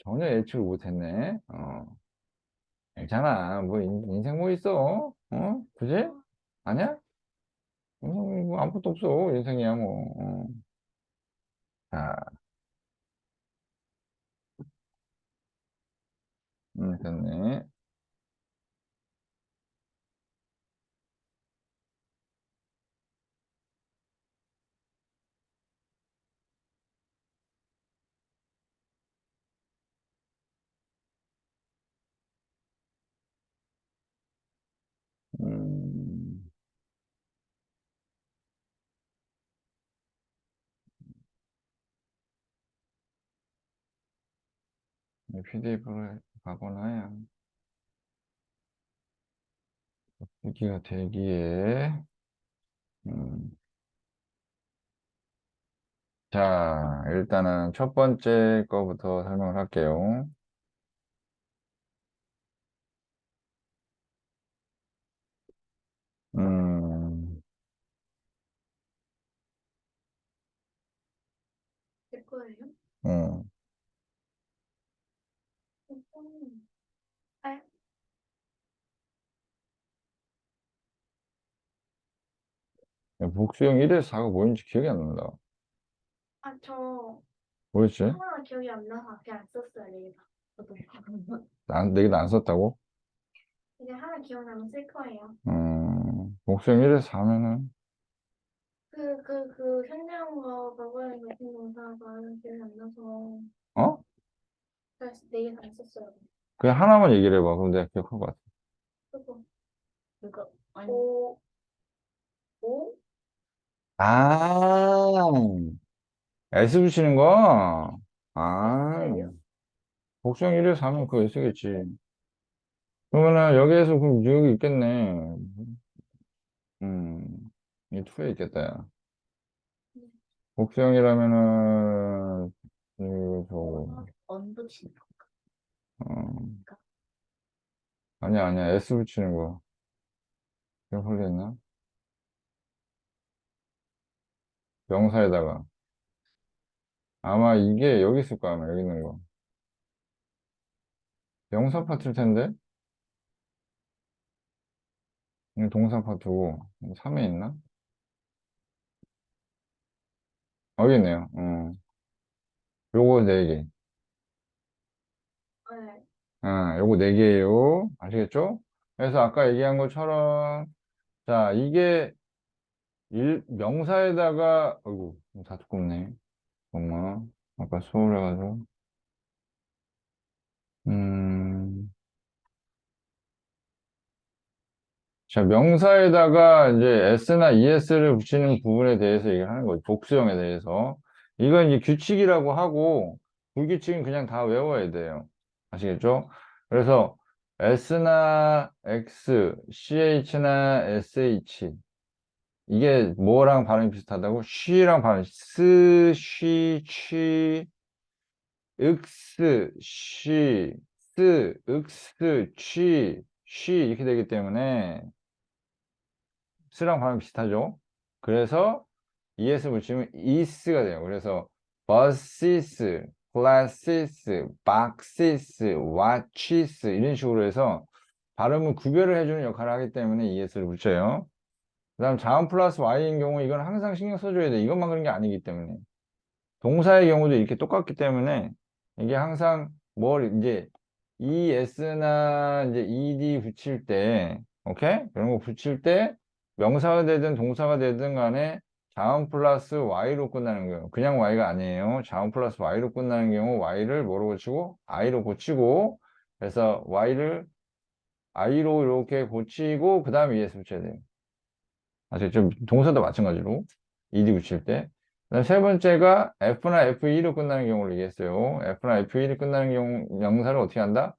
전혀 예측을 못했네. 괜찮아. 뭐, 인생 뭐 있어? 그지? 아니야? 인생 뭐 아무것도 없어. 인생이야, 뭐. 자, 됐네. 음, PDF를 가거나 해야. 여기가 대기에. 음, 자, 일단은 첫 번째 거부터 설명을 할게요. 음, 제 거예요? 어. 아, 복수형 1에서 4가 뭐였는지 기억이 안 난다. 저 뭐였지? 하나 기억이 안 나서 그냥 안 썼어요, 내가. 저도. 내게도 안 썼다고? 이제 하나 기억나면 쓸 거예요. 복수형 1에서 4면은, 현장과 과거의 같은 동사가 기억이 안 나서 어? 그래서 내일 안 썼어요. 그냥 하나만 얘기를 해봐. 그럼 내가 기억할 것 같아. 그거 그거 아니 오, 오? 아, S 붙이는 거? 아, S요? 복수형 1에서 4면 그거 S? S겠지. 그러면은 여기에서 그럼 뉴욕이 있겠네. 이 2에 있겠다, 야. 복수형이라면은, 이거 저, 언붙인 어, 건가? 아니야, 아니야. S 붙이는 거. 기억 홀렸나? 명사에다가. 아마 이게 여기 있을 거야, 아마 여기 있는 거. 명사 파트일 텐데? 이거 동사 파트고, 3에 있나? 여기 있네요. 요거 4개. 네. 요거 4개예요. 아시겠죠? 그래서 아까 얘기한 것처럼, 자, 이게 명사에다가, 어이구, 다 두껍네. 엄마, 아까 수업을 해가지고. 자, 명사에다가 이제 s나 es를 붙이는 부분에 대해서 얘기를 하는 거죠. 복수형에 대해서. 이건 이제 규칙이라고 하고, 불규칙은 그냥 다 외워야 돼요. 아시겠죠? 그래서 s나 x, ch나 sh. 이게 뭐랑 발음이 비슷하다고? 쉬랑 발음이, 쉬, 윽스, 쉬, 윽스, 쉬 이렇게 되기 때문에 스랑 발음 비슷하죠? 그래서 es 붙이면 is가 돼요. 그래서 buses, classes, boxes, watches 이런 식으로 해서 발음을 구별을 해주는 역할을 하기 때문에 es를 붙여요. 그 다음 자음 플러스 y인 경우 이건 항상 신경 써줘야 돼. 이것만 그런 게 아니기 때문에. 동사의 경우도 이렇게 똑같기 때문에 이게 항상 뭘 이제 es나 이제 ed 붙일 때, 오케이? 이런 거 붙일 때 명사가 되든 동사가 되든 간에 자음 플러스 y로 끝나는 거예요. 그냥 y가 아니에요. 자음 플러스 y로 끝나는 경우 y를 뭐로 고치고 i로 고치고 그래서 y를 i로 이렇게 고치고 그 다음에 es 붙여야 돼요. 아시겠죠? 동사도 마찬가지로 ed 붙일 때. 그다음 세 번째가 F나 F2로 끝나는 경우를 얘기했어요. F나 F2로 끝나는 경우 명사를 어떻게 한다?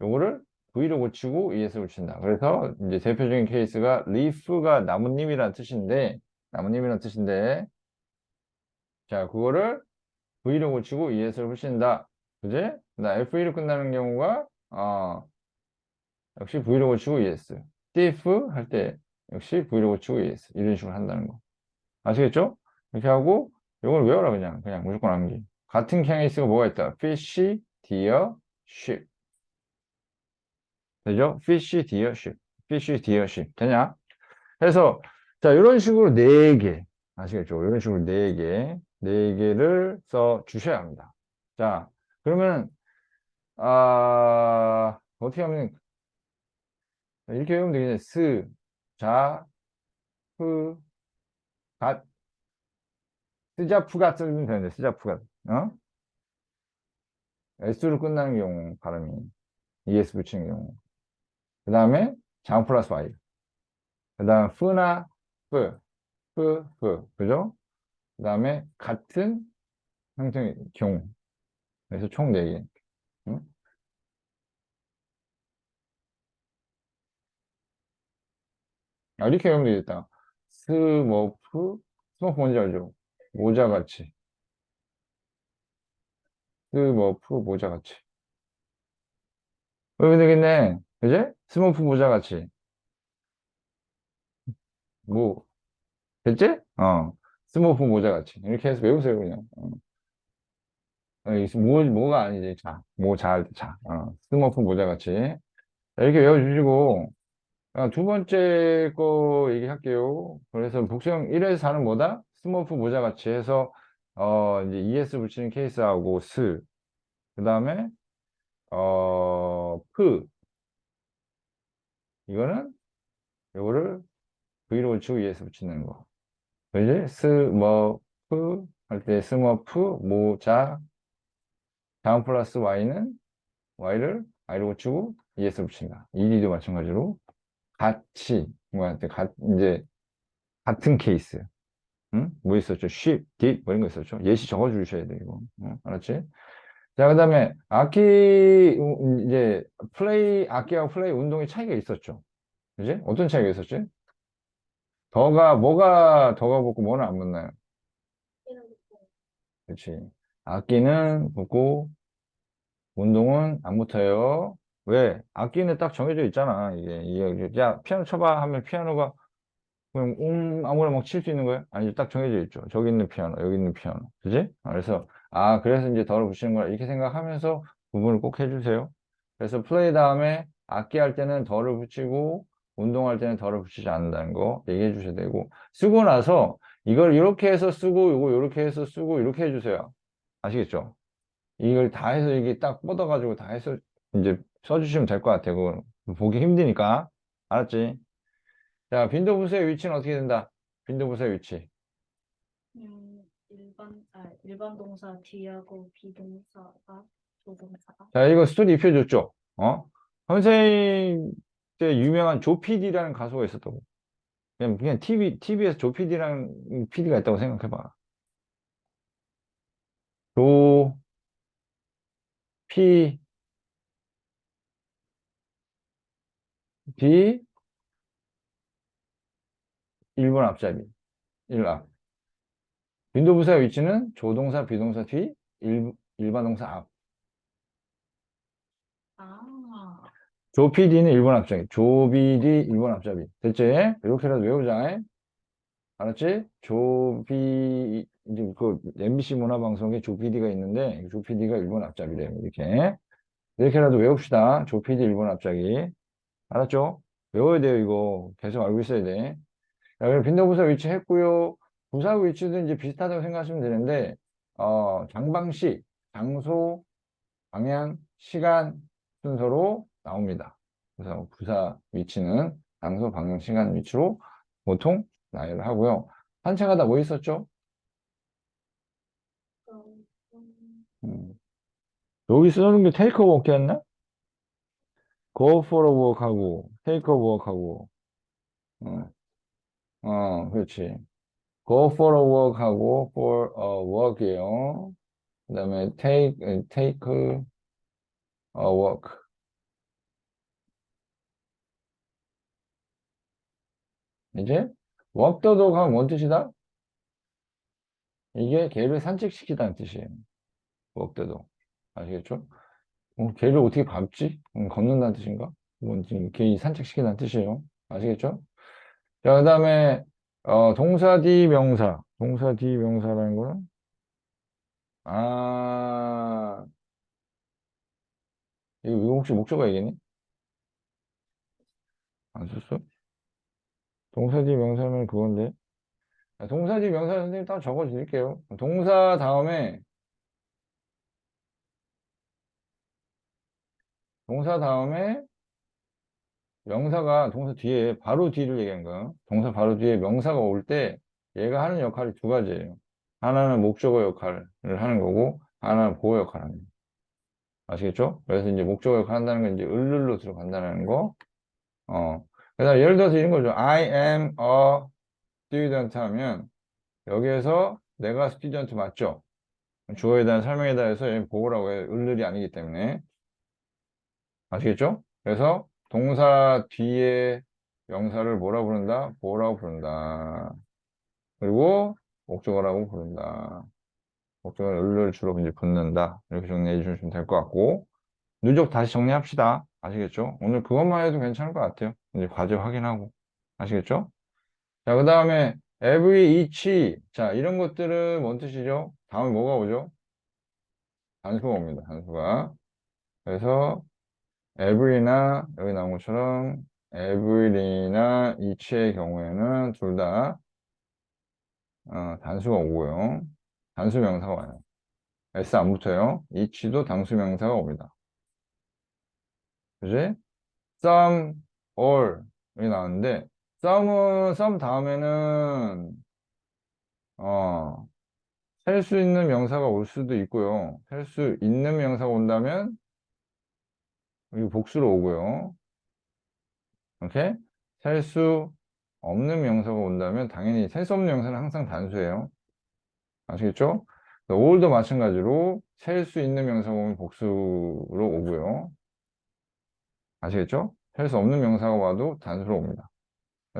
요거를 V로 고치고 ES를 붙인다. 그래서 이제 대표적인 케이스가 leaf가 나뭇잎이라는 뜻인데 나뭇잎이라는 뜻인데 자 그거를 V로 고치고 ES를 붙인다. 그지? 나 F2로 끝나는 경우가 역시 V로 고치고 ES. thief 할 때 역시 V로 고치고 ES 이런 식으로 한다는 거. 아시겠죠? 이렇게 하고 이걸 외워라 그냥 무조건 암기 같은 케이스가 뭐가 있다 fish, deer, sheep. 되죠? fish, deer, sheep. fish, deer, sheep. 되냐? 그래서 자, 이런 식으로 네 개. 아시겠죠? 이런 식으로 네 개. 네 개를 써 주셔야 합니다. 자, 그러면 어떻게 하면 이렇게 외우면 되겠네. 스, 자, 프, 갓, 스자프가 쓰면 되는데, 스자프가. 어? S로 끝나는 경우, 발음이. ES 붙이는 경우. 그 다음에 장 플러스 Y. 그 다음 프나 뿌, 뿌. 그죠? 그 다음에 같은 형태의 경우. 그래서 총 4개. 응? 이렇게 외우면 되겠다. 스머프 뭔지 알죠? 모자같이. 스머프 모자같이. 외우면 되겠네. 그지? 스머프 모자같이. 뭐, 됐지? 스머프 모자같이. 이렇게 해서 외우세요, 그냥. 뭐가 아니지. 자, 할 때, 자. 스머프 모자같이. 자, 이렇게 외워주시고, 두 번째 거 얘기할게요. 그래서 복수형 1에서 4는 뭐다? 스머프 모자같이 해서, 이제 ES 붙이는 케이스하고 그 다음에, 이거는, 요거를 V로 붙이고 ES 붙이는 거. 그지? 스머프, 할 때 스머프, 모자, 다음 플러스 Y는 Y를 I로 붙이고 ES 붙인다. ED도 마찬가지로. 같이, 이제, 같은 케이스. 응? 뭐 있었죠? 쉽, 딥, 뭐 이런 거 있었죠? 예시 적어 주셔야 돼, 이거. 알았지? 자, 그 다음에 이제 악기하고 플레이 운동의 차이가 있었죠. 그지? 어떤 차이가 있었지? 뭐가 더가 붙고 뭐는 안 붙나요? 그렇지. 악기는 붙고 운동은 안 붙어요. 왜? 악기는 딱 정해져 있잖아. 야, 피아노 쳐봐 하면 피아노가 그냥 아무나 막 칠 수 있는 거야? 아니, 딱 정해져 있죠. 저기 있는 피아노, 여기 있는 피아노. 그지? 그래서 이제 덜어 붙이는 거야. 이렇게 생각하면서 구분을 꼭 해주세요. 그래서 플레이 다음에 악기 할 때는 덜을 붙이고, 운동할 때는 덜을 붙이지 않는다는 거 얘기해 주셔야 되고, 쓰고 나서 이걸 이렇게 해서 쓰고, 이거 이렇게 해서 쓰고, 이렇게 해주세요. 아시겠죠? 이걸 다 해서 이게 딱 뻗어가지고 다 해서 이제 써주시면 될 것 같아요. 그거 보기 힘드니까. 알았지? 자, 빈도부서의 위치는 어떻게 된다? 빈도부서의 위치. 일반 동사 뒤하고 비동사가 조동사가. 자, 이거 스토리 입혀줬죠? 선생님 때 유명한 조피디라는 가수가 있었다고. 그냥 TV에서 조피디라는 PD가 있다고 생각해봐. 조, 피, 디, 1번 앞자리. 1앞. 빈도부서의 위치는 조동사, 비동사 뒤, 일반 동사 앞. 아, 조피디는 1번 앞자리. 조비디 1번 앞자리. 됐지? 이렇게라도 외우자. 알았지? 이제 MBC 문화방송에 조피디가 있는데, 조피디가 1번 앞자리래요. 이렇게. 이렇게라도 외웁시다. 조피디 1번 앞자리. 알았죠? 외워야 돼요, 이거. 계속 알고 있어야 돼. 자, 그럼 빈도부사 위치 했고요. 부사 위치도 이제 비슷하다고 생각하시면 되는데, 장방식, 장소, 방향, 시간 순서로 나옵니다. 그래서 부사 위치는 장소, 방향, 시간 위치로 보통 나열을 하고요. 산책하다 뭐 있었죠? 음. 여기 쓰는 게 take a walk였나? go for a walk 하고 take a walk 하고 그렇지. go for a walk 하고 for a walk이에요. 그 다음에 take a walk. 이제 walk the dog 하면 뭔 뜻이다? 이게 개를 산책시키다는 뜻이에요. walk the dog. 아시겠죠? 개를 어떻게 밟지? 걷는다는 뜻인가? 뭔지 개 산책시키다는 뜻이에요. 아시겠죠? 자, 그 다음에 동사 뒤 명사. 동사 뒤 명사라는 거는 혹시 목적어 얘기니? 안 썼어? 동사 뒤 명사면 그건데. 동사 뒤 명사 선생님 딱 적어 드릴게요. 동사 다음에 명사가 동사 뒤에 바로 뒤를 얘기한 거야. 동사 바로 뒤에 명사가 올 때 얘가 하는 역할이 두 가지예요. 하나는 목적어 역할을 하는 거고 하나는 보호 역할을 하는 거예요. 아시겠죠? 그래서 이제 목적어 역할 한다는 건 이제 을로 들어간다는 거. 어. 그래서 예를 들어서 이런 거죠. I am a student 하면 여기에서 내가 스튜던트 맞죠? 주어에 대한 설명에 대해서 얘는 보호라고 해요. 을이 아니기 때문에. 아시겠죠? 그래서 동사 뒤에 명사를 뭐라 부른다? 보호라고 부른다. 그리고 목적어라고 부른다. 목적어는 을을 주로 이제 붙는다. 이렇게 정리해 주시면 될 것 같고. 누적 다시 정리합시다. 아시겠죠? 오늘 그것만 해도 괜찮을 것 같아요. 이제 과제 확인하고. 아시겠죠? 자, 그 다음에 every, each. 자, 이런 것들은 뭔 뜻이죠? 다음에 뭐가 오죠? 단수가 옵니다. 단수가. 그래서 every나 여기 나온 것처럼 every나 each의 경우에는 둘 다 단수가 오고요. 단수 명사가 와요. s 안 붙어요. each도 단수 명사가 옵니다. 그지? some, all 여기 나왔는데 some 다음에는 셀 수 있는 명사가 올 수도 있고요. 셀 수 있는 명사가 온다면 여기 복수로 오고요. 오케이? 셀 수 없는 명사가 온다면 당연히 셀 수 없는 명사는 항상 단수예요. 아시겠죠? all도 마찬가지로 셀 수 있는 명사가 오면 복수로 오고요. 아시겠죠? 셀 수 없는 명사가 와도 단수로 옵니다.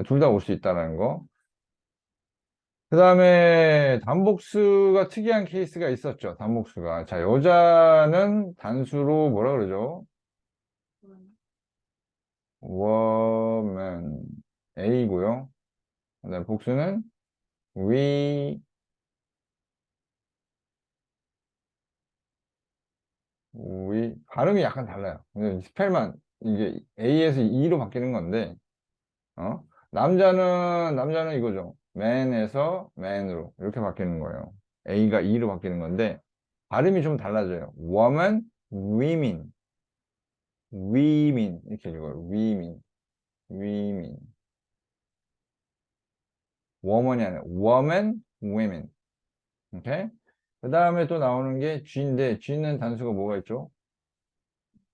둘 다 올 수 있다는 거. 그 다음에 단복수가 특이한 케이스가 있었죠. 단복수가. 자, 여자는 단수로 뭐라 그러죠? woman A고요. 그다음 복수는 we 발음이 약간 달라요. 근데 스펠만 이게 A에서 E로 바뀌는 건데 남자는 이거죠. man에서 man으로 이렇게 바뀌는 거예요. A가 E로 바뀌는 건데 발음이 좀 달라져요. woman, women 이렇게 읽어요. women woman이 아니라 woman, women. 오케이? 그 다음에 또 나오는 게 G인데, G는 단수가 뭐가 있죠?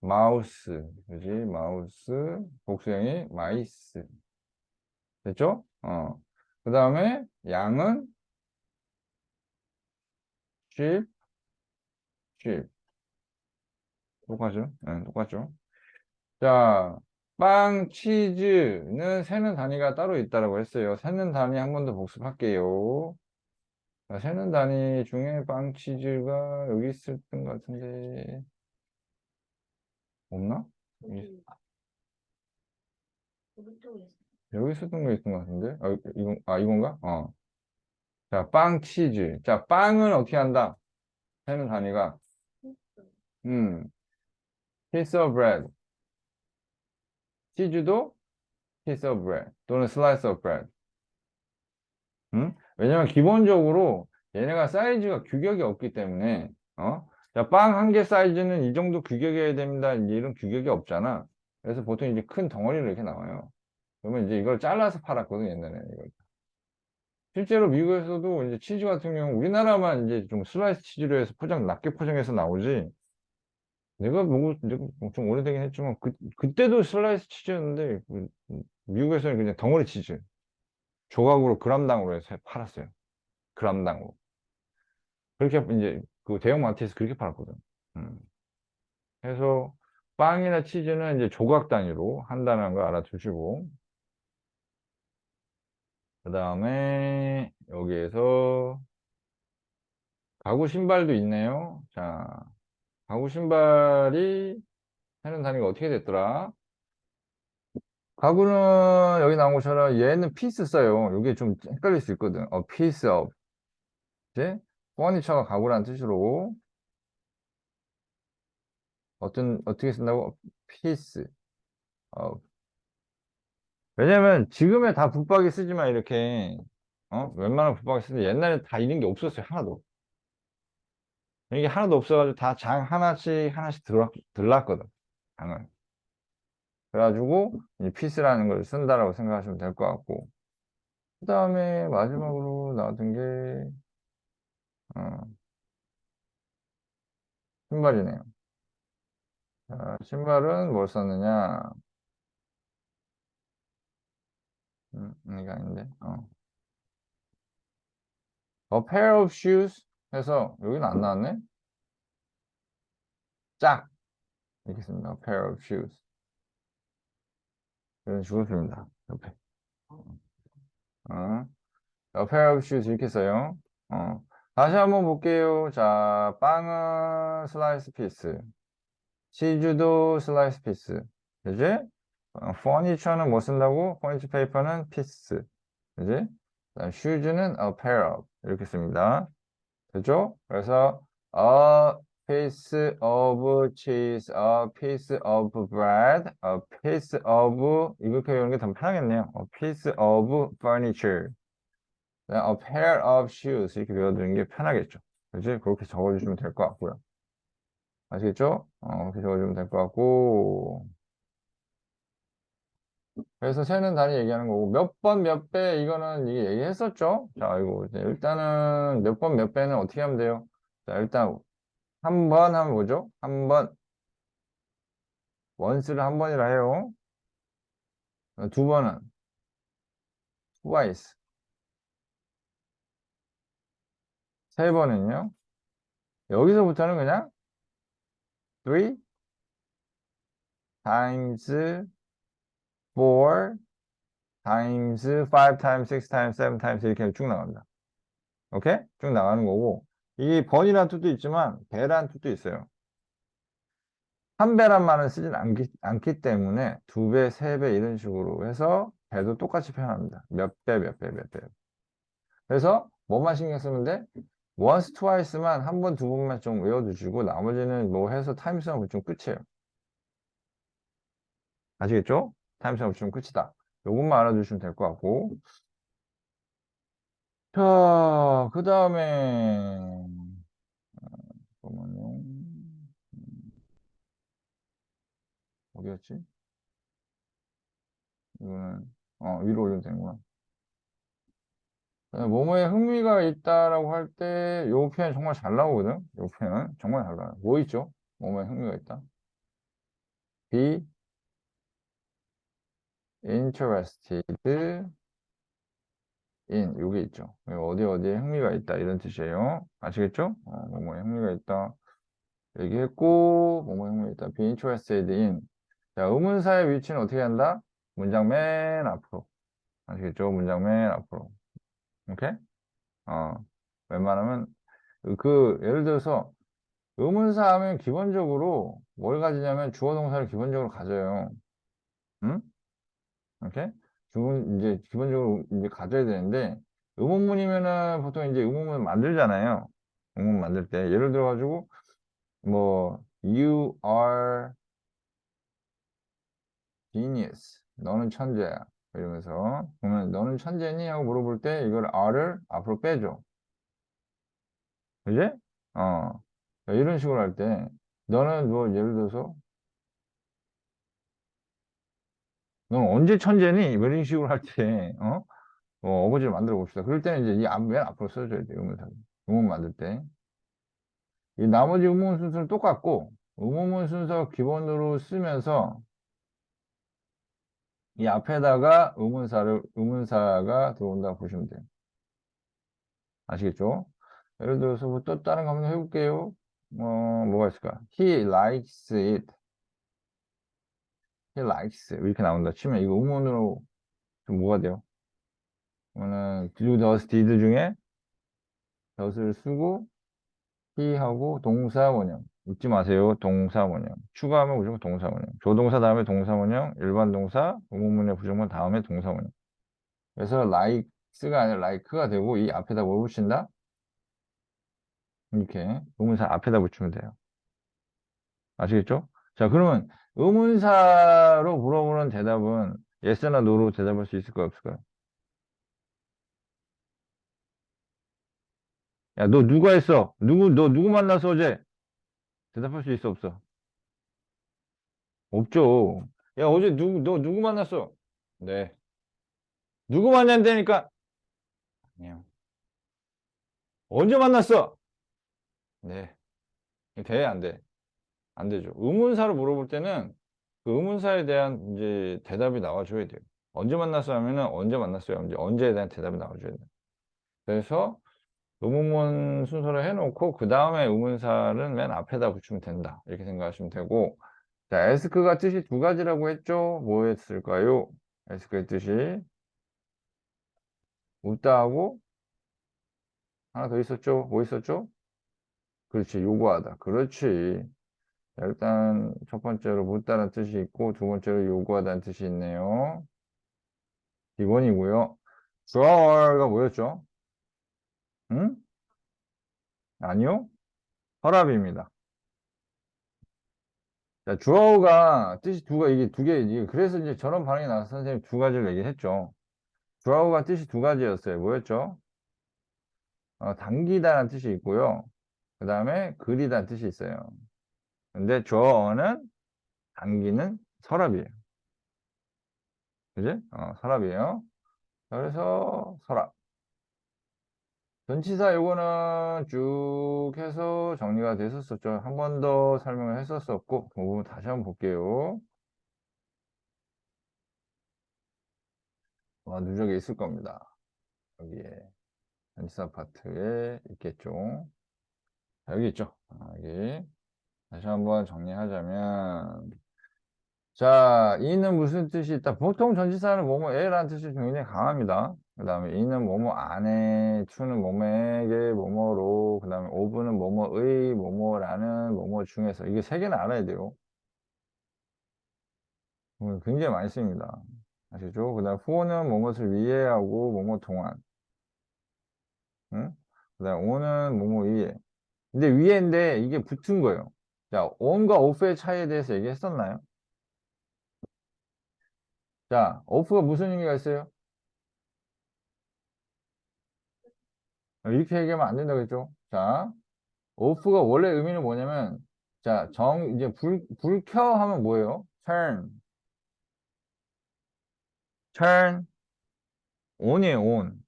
마우스. 그지? 마우스. 복수형이 마이스. 됐죠? 그 다음에 양은 sheep, sheep. 똑같죠? 네, 똑같죠? 자, 빵, 치즈는 세는 단위가 따로 있다고 했어요. 세는 단위 한 번 더 복습할게요. 자, 세는 단위 중에 빵, 치즈가 여기 있을 것 같은데, 없나? 여기 있었던 거 있던 것 같은데? 이건가? 자, 빵, 치즈. 자, 빵은 어떻게 한다? 세는 단위가, 음, piece of bread. 치즈도 piece of bread. 또는 slice of bread. 왜냐면 기본적으로 얘네가 사이즈가 규격이 없기 때문에, 자, 빵 한 개 사이즈는 이 정도 규격이어야 됩니다. 이제 이런 규격이 없잖아. 그래서 보통 이제 큰 덩어리로 이렇게 나와요. 그러면 이제 이걸 잘라서 팔았거든, 옛날에. 이걸. 실제로 미국에서도 이제 치즈 같은 경우 우리나라만 이제 좀 슬라이스 치즈로 해서 낮게 포장해서 나오지. 내가 좀 오래되긴 했지만 그때도 슬라이스 치즈였는데 미국에서는 그냥 덩어리 치즈 조각으로 그람당으로 해서 팔았어요. 그람당으로. 그렇게 이제 그 대형 마트에서 그렇게 팔았거든. 음. 그래서 빵이나 치즈는 이제 조각 단위로 한다는 거 알아두시고 그 다음에 여기에서 가구 신발도 있네요. 자, 가구 신발이 하는 단위가 어떻게 됐더라? 가구는 여기 나온 것처럼 얘는 피스 써요. 이게 좀 헷갈릴 수 있거든. piece of. 이제 퍼니처가 가구라는 뜻으로 어떻게 쓴다고? piece of. 왜냐면 지금에 다 붙박이 쓰지만 이렇게, 웬만한 붙박이 쓰는데 옛날에 다 이런 게 없었어요. 하나도. 이게 하나도 없어가지고 다 장 하나씩 들랐거든. 장을. 그래가지고 이 피스라는 걸 쓴다라고 생각하시면 될 것 같고. 그 다음에 마지막으로 나왔던 게, 어, 신발이네요. 자, 신발은 뭘 썼느냐? 이게 아닌데. A pair of shoes 해서 여기는 안 나왔네? 짝! 이렇게 씁니다. A pair of shoes. 이런 식으로 씁니다. 옆에. 어. A pair of shoes 이렇게 써요. 어. 다시 한번 볼게요. 자, 빵은 슬라이스 피스. 치즈도 슬라이스 피스. 그지? furniture는 뭐 쓴다고? furniture paper는 피스. 그지? 슈즈는 a pair of. 이렇게 씁니다. 됐죠? 그래서 a piece of cheese, a piece of bread, a piece of 이렇게 외우는 게 더 편하겠네요. A piece of furniture, a pair of shoes 이렇게 외워두는 게 편하겠죠. 그렇지? 그렇게 적어주시면 될 것 같고요. 아시겠죠? 그렇게 적어주면 될 것 같고. 그래서 세는 단위 얘기하는 거고 몇 번 몇 배 이거는 이게 얘기했었죠. 자, 이거 이제 일단은 몇 번 몇 배는 어떻게 하면 돼요? 자, 일단 한 번 하면 뭐죠? 한 번. once를 한 번이라 해요. 두 번은 twice. 세 번은요. 여기서부터는 그냥 three times, four times, five times, six times, seven times 이렇게 쭉 나갑니다. 오케이? 쭉 나가는 거고 이 번이라는 뜻도 있지만 배라는 뜻도 있어요. 한 배란 말은 쓰진 않기 때문에 두 배, 세 배 이런 식으로 해서 배도 똑같이 표현합니다. 몇 배, 몇 배, 몇 배. 그래서 뭐만 신경 쓰면 돼? once, twice만 한 번, 두 번만 좀 외워두시고 나머지는 뭐 해서 타임스만 붙이면 끝이에요. 아시겠죠? 타임스만 붙이면 끝이다. 요것만 알아두시면 될 것 같고. 자, 그 다음에 보면은 어디였지? 이거는 위로 올리면 되는구나. 뭐뭐에 흥미가 있다라고 할 때 요 표현 정말 잘 나오거든. 요 표현 정말 잘 나와요. 뭐 있죠? 뭐뭐에 흥미가 있다. be interested in 요게 있죠. 어디에 흥미가 있다 이런 뜻이에요. 아시겠죠? 뭐뭐에 흥미가 있다 얘기했고 뭐뭐에 흥미가 있다. be interested in. 자, 의문사의 위치는 어떻게 한다? 문장 맨 앞으로. 아시겠죠? 문장 맨 앞으로. 오케이? 어, 웬만하면 예를 들어서 의문사 하면 기본적으로 뭘 가지냐면 주어 동사를 기본적으로 가져요. 응? 오케이? 이제 기본적으로 이제 가져야 되는데 의문문이면은 보통 이제 의문문 만들잖아요. 의문문 만들 때 예를 들어 가지고 뭐 you are genius. 너는 천재야. 이러면서 그러면 너는 천재니? 하고 물어볼 때 이걸 are를 앞으로 빼줘. 그지? 이런 식으로 할 때 너는 뭐 예를 들어서 너는 언제 천재니? 뭐 이런 식으로 할 때, 어거지를 만들어 봅시다. 그럴 때는 이제 맨 앞으로 써줘야 돼요. 의문사. 의문 만들 때. 이 나머지 의문 순서는 똑같고, 의문문 순서 기본으로 쓰면서 이 앞에다가 의문사가 들어온다고 보시면 돼요. 아시겠죠? 예를 들어서 뭐또 다른 거 한번 해볼게요. 뭐가 있을까? He likes it. He likes. 이렇게 나온다 치면 이거 의문으로 좀 뭐가 돼요? 그러면은 do, does, did 중에 does를 쓰고 he하고 동사 원형 잊지 마세요. 동사 원형 추가하면 무조건 동사 원형 조동사 다음에 동사 원형 일반 동사 의문문의 부정문 다음에 동사 원형 그래서 likes가 아니라 like가 되고 이 앞에다 뭘 붙인다? 이렇게 의문사 앞에다 붙이면 돼요. 아시겠죠? 자, 그러면 의문사로 물어보는 대답은 yes나 no로 대답할 수 있을까요, 없을까요? 야, 너 누가 했어? 너 누구 만났어, 어제? 대답할 수 있어, 없어? 없죠. 야, 어제 너 누구 만났어? 네. 누구 만났다니까? 아니요. 언제 만났어? 네. 돼, 안 돼? 안 되죠. 의문사로 물어볼 때는 그 의문사에 대한 이제 대답이 나와줘야 돼요. 언제 만났어 하면은 언제 만났어요? 언제에 대한 대답이 나와줘야 돼요. 그래서 의문문 순서를 해놓고 그 다음에 의문사를 맨 앞에다 붙이면 된다. 이렇게 생각하시면 되고 자, ask가 뜻이 두 가지라고 했죠? 뭐였을까요? ask의 뜻이 묻다 하고 하나 더 있었죠? 뭐 있었죠? 그렇지, 요구하다. 그렇지. 자, 일단 첫 번째로 묻다는 뜻이 있고 두 번째로 요구하다는 뜻이 있네요. 기본이고요. drawer가 뭐였죠? 응? 아니요? 서랍입니다. 자, drawer가 뜻이 이게 두 개, 이게 그래서 이제 저런 반응이 나서 선생님이 두 가지를 얘기했죠. drawer가 뜻이 두 가지였어요. 뭐였죠? 당기다라는 뜻이 있고요. 그 다음에 그리다는 뜻이 있어요. 근데 drawer는 당기는 서랍이에요. 그지? 서랍이에요. 그래서 서랍. 전치사 요거는 쭉 해서 정리가 됐었었죠. 한 번 더 설명을 했었었고, 그 부분 다시 한번 볼게요. 누적에 있을 겁니다. 여기에, 전치사 파트에 있겠죠. 자, 여기 있죠. 여기. 다시 한번 정리하자면, 자, 이는 무슨 뜻이 있다? 보통 전치사는 뭐뭐에라는 뜻이 굉장히 강합니다. 그 다음에 이는 뭐뭐 안에, to는 뭐뭐에게, 뭐뭐로, 그 다음에 of는 뭐뭐의, 뭐뭐라는, 뭐뭐 중에서. 이게 세 개는 알아야 돼요. 굉장히 많이 씁니다. 아시죠? 그 다음 for는 뭐뭇을 위해 하고, 뭐뭐 동안. 응? 그 다음 on은 뭐뭐 위에. 근데 위에인데 이게 붙은 거예요. 자, on과 off의 차이에 대해서 얘기했었나요? 자, off가 무슨 의미가 있어요? 이렇게 얘기하면 안 된다고 했죠? 자, off가 원래 의미는 뭐냐면, 자, 이제 불 켜 하면 뭐예요? turn on이에요, on.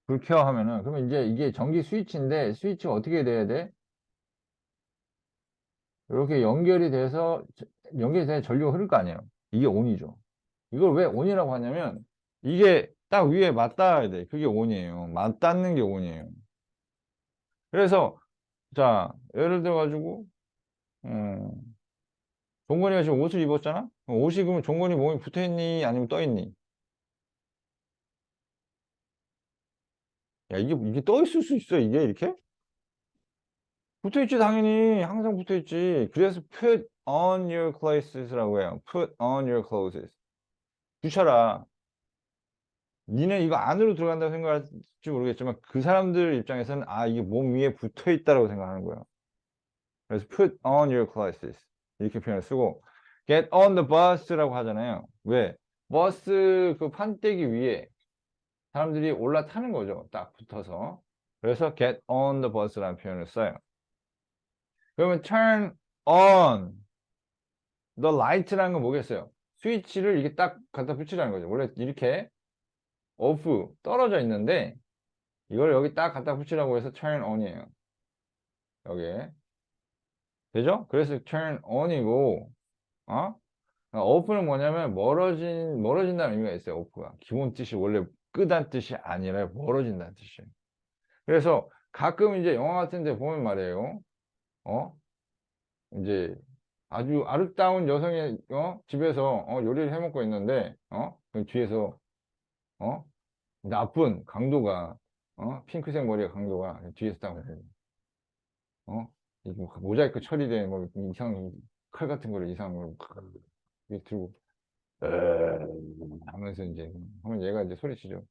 불 켜 하면은. 그러면 이제 이게 전기 스위치인데, 스위치가 어떻게 돼야 돼? 이렇게 연결이 돼야 전류가 흐를 거 아니에요. 이게 on이죠. 이걸 왜 on이라고 하냐면, 이게 딱 위에 맞닿아야 돼. 그게 on이에요. 맞닿는 게 on이에요. 그래서, 자, 예를 들어가지고, 음, 종건이가 지금 옷을 입었잖아? 옷이 그러면 종건이 몸에 붙어 있니? 아니면 떠 있니? 야, 이게 떠 있을 수 있어, 이게 이렇게? 붙어 있지, 당연히. 항상 붙어 있지. 그래서 put on your clothes라고 해요. put on your clothes. 붙여라. 니는 이거 안으로 들어간다고 생각할지 모르겠지만 그 사람들 입장에서는 이게 몸 위에 붙어 있다라고 생각하는 거예요. 그래서 put on your clothes. 이렇게 표현을 쓰고 get on the bus라고 하잖아요. 왜? 버스 그 판때기 위에 사람들이 올라타는 거죠. 딱 붙어서. 그래서 get on the bus라는 표현을 써요. 그러면 turn on the light라는 건 뭐겠어요? 스위치를 이렇게 딱 갖다 붙이라는 거죠. 원래 이렇게 off 떨어져 있는데 이걸 여기 딱 갖다 붙이라고 해서 turn on이에요. 여기에. 되죠? 그래서 turn on이고, 어? off는 뭐냐면 멀어진다는 의미가 있어요. off가. 기본 뜻이 원래 끄다는 뜻이 아니라 멀어진다는 뜻이에요. 그래서 가끔 이제 영화 같은 데 보면 말이에요. 어? 이제 아주 아름다운 여성의 집에서 요리를 해 먹고 있는데 그 뒤에서 어? 나쁜 강도가 핑크색 머리의 강도가 뒤에서 딱 어? 이거 뭐 모자이크 처리된 뭐 이상 칼 같은 거를 이상한 걸 이렇게 들고 하면서 이제 하면 얘가 이제 소리치죠.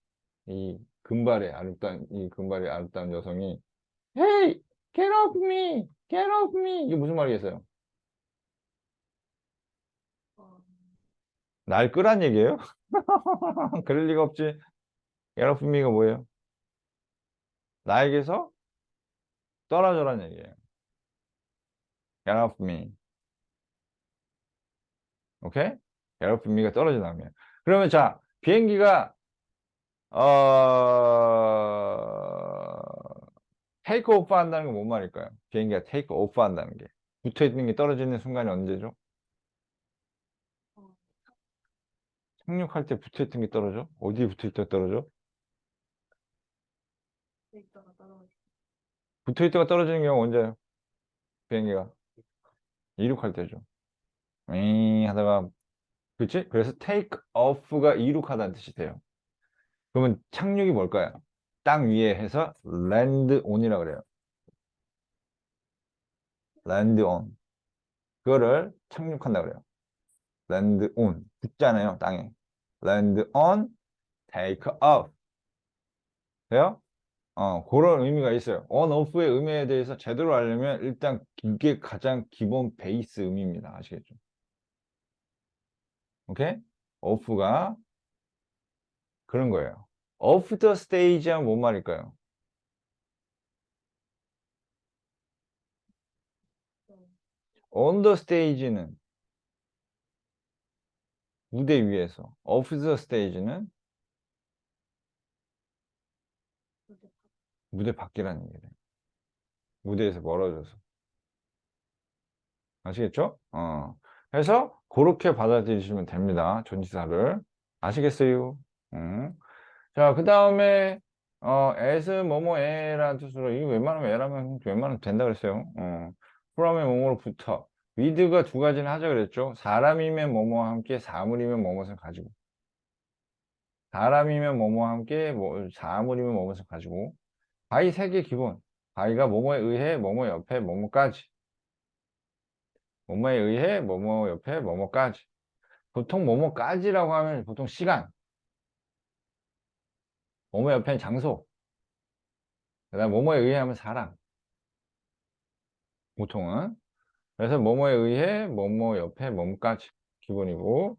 이 금발의 아름다운 여성이 Hey, get off me, get off me. 이게 무슨 말이겠어요? 날 끄란 얘기예요? 그럴 리가 없지. get off me가 뭐예요? 나에게서 떨어져란 얘기예요. get off me. 오케이? get off me가 떨어진다는 거예요. 그러면 자, 비행기가 테이크 오프 한다는 건 뭔 말일까요? 비행기가 테이크 오프 한다는 게. 붙어 있는 게 떨어지는 순간이 언제죠? 어, 착륙할 때 붙어 있던 게 떨어져? 어디에 붙어 있다 떨어져? 있다가 떨어지. 붙어 있다가 떨어지는 경우 언제예요? 비행기가 이륙할 때죠. 하다가 그치? 그래서 take off가 이륙하다는 뜻이 돼요. 그러면 착륙이 뭘까요? 땅 위에 해서 land on이라 그래요. land on. 그거를 착륙한다 그래요. land on. 붙잖아요, 땅에. land on, take off. 돼요? 그런 의미가 있어요. on, off의 의미에 대해서 제대로 알려면 일단 이게 가장 기본 베이스 의미입니다. 아시겠죠? 오케이? off가 그런 거예요. off the stage 하면 뭔 말일까요? 또 on the stage는 무대 위에서, off the stage는 그게 무대 밖이라는 얘기예요. 무대에서 멀어져서. 아시겠죠? 그래서 그렇게 받아들이시면 됩니다. 전치사를. 아시겠어요? 자, 그 다음에 as은 뭐뭐에라는 뜻으로 이거 웬만하면 된다 그랬어요. from의 뭐뭐로부터 with가 두 가지는 하자 그랬죠. 사람이면 뭐뭐와 함께 사물이면 뭐뭇을 가지고 사람이면 뭐뭐와 함께 사물이면 뭐뭇을 가지고 by 세 개 기본 by가 뭐뭐에 의해 뭐뭐 옆에 뭐뭐까지 뭐뭐에 의해 뭐뭐 옆에 뭐뭐까지 보통 뭐뭐까지라고 하면 보통 시간 뭐뭐 옆에는 장소 그다음 뭐뭐에 의해 하면 사람 보통은 그래서 뭐뭐에 의해 뭐뭐 옆에 뭐뭐까지 기본이고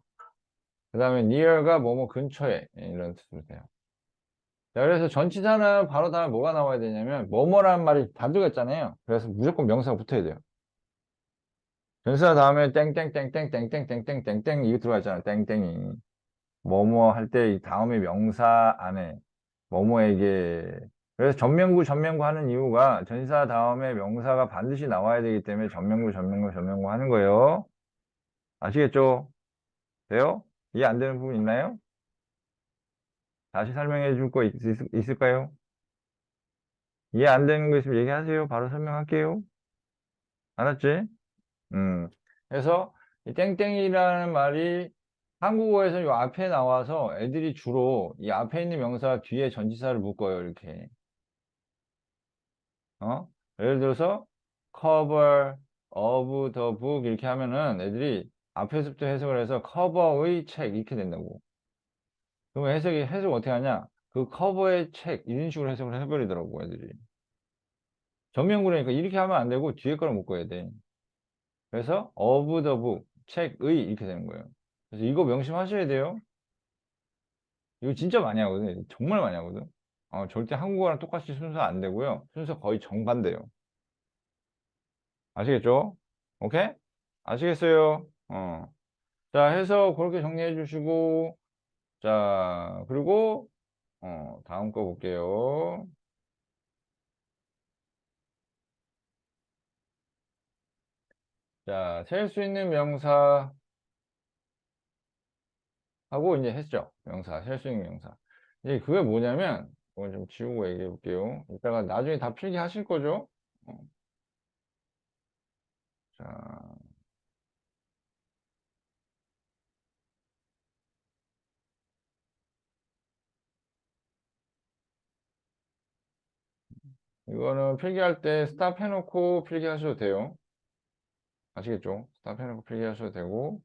그 다음에 near가 뭐뭐 근처에 이런 뜻으로 돼요. 자, 그래서 전치사는 바로 다음에 뭐가 나와야 되냐면 뭐뭐라는 말이 다 들어갔잖아요. 그래서 무조건 명사가 붙어야 돼요. 전치사 다음에 땡땡땡땡땡땡땡땡땡 이거 들어가 있잖아요. 땡땡이 뭐뭐 할 때 이 다음에 명사 안에 뭐뭐에게 그래서 전면구 하는 이유가 전치사 다음에 명사가 반드시 나와야 되기 때문에 전면구 하는 거예요. 아시겠죠? 돼요? 이해 안 되는 부분 있나요? 다시 설명해 줄 거 있을까요? 이해 안 되는 거 있으면 얘기하세요. 바로 설명할게요. 알았지? 음. 그래서 이 땡땡이라는 말이 한국어에서 이 앞에 나와서 애들이 주로 이 앞에 있는 명사 뒤에 전치사를 묶어요. 이렇게. 예를 들어서 cover of the book 이렇게 하면은 애들이 앞에서부터 해석을 해서 커버의 책 이렇게 된다고. 그럼 해석 어떻게 하냐? 그 커버의 책 이런 식으로 해석을 해버리더라고 애들이. 전면구라니까 이렇게 하면 안 되고 뒤에 거를 묶어야 돼. 그래서 of the book 책의 이렇게 되는 거예요. 그래서 이거 명심하셔야 돼요. 이거 진짜 많이 하거든. 정말 많이 하거든. 절대 한국어랑 똑같이 순서 안 되고요. 순서 거의 정반대예요. 아시겠죠? 오케이? 아시겠어요? 자, 해서 그렇게 정리해 주시고, 자, 그리고, 다음 거 볼게요. 자, 셀 수 있는 명사 하고 이제 했죠. 명사, 셀 수 있는 명사. 이제 그게 뭐냐면, 이걸 좀 지우고 얘기해 볼게요. 이따가 나중에 다 필기 하실 거죠? 어, 자, 이거는 필기할 때 스탑 해놓고 필기하셔도 돼요. 아시겠죠? 스탑 해놓고 필기하셔도 되고,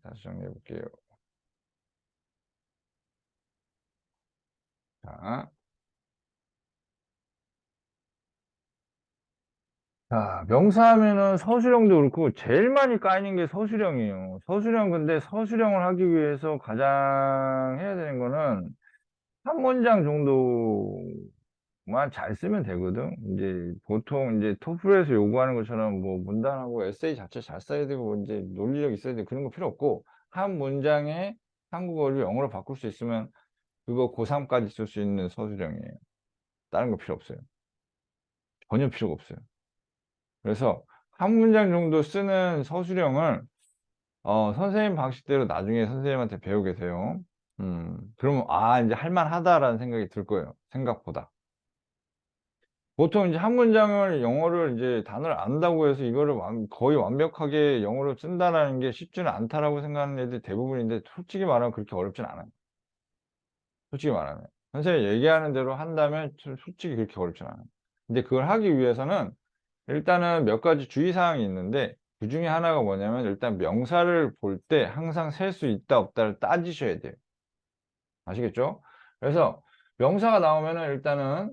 다시 정리해 볼게요. 자, 자, 명사하면은 서술형도 그렇고 제일 많이 까이는 게 서술형이에요. 서술형 근데 서술형을 하기 위해서 가장 해야 되는 거는 한 문장 정도만 잘 쓰면 되거든. 이제 보통 이제 토플에서 요구하는 것처럼 뭐 문단하고 에세이 자체 잘 써야 되고 뭐 이제 논리력 있어야 되고 그런 거 필요 없고 한 문장에 한국어를 영어로 바꿀 수 있으면 그거 고3까지 쓸 수 있는 서술형이에요. 다른 거 필요 없어요. 전혀 필요가 없어요. 그래서 한 문장 정도 쓰는 서술형을 선생님 방식대로 나중에 선생님한테 배우게 돼요. 그러면 이제 할만하다라는 생각이 들 거예요. 생각보다. 보통 이제 한 문장을 영어를 이제 단어를 안다고 해서 이거를 거의 완벽하게 영어로 쓴다라는 게 쉽지는 않다라고 생각하는 애들이 대부분인데 솔직히 말하면 그렇게 어렵진 않아요. 솔직히 말하면. 선생님이 얘기하는 대로 한다면 솔직히 그렇게 어렵진 않아요. 근데 그걸 하기 위해서는 일단은 몇 가지 주의사항이 있는데 그 중에 하나가 뭐냐면 일단 명사를 볼 때 항상 셀 수 있다 없다를 따지셔야 돼요. 아시겠죠? 그래서 명사가 나오면은 일단은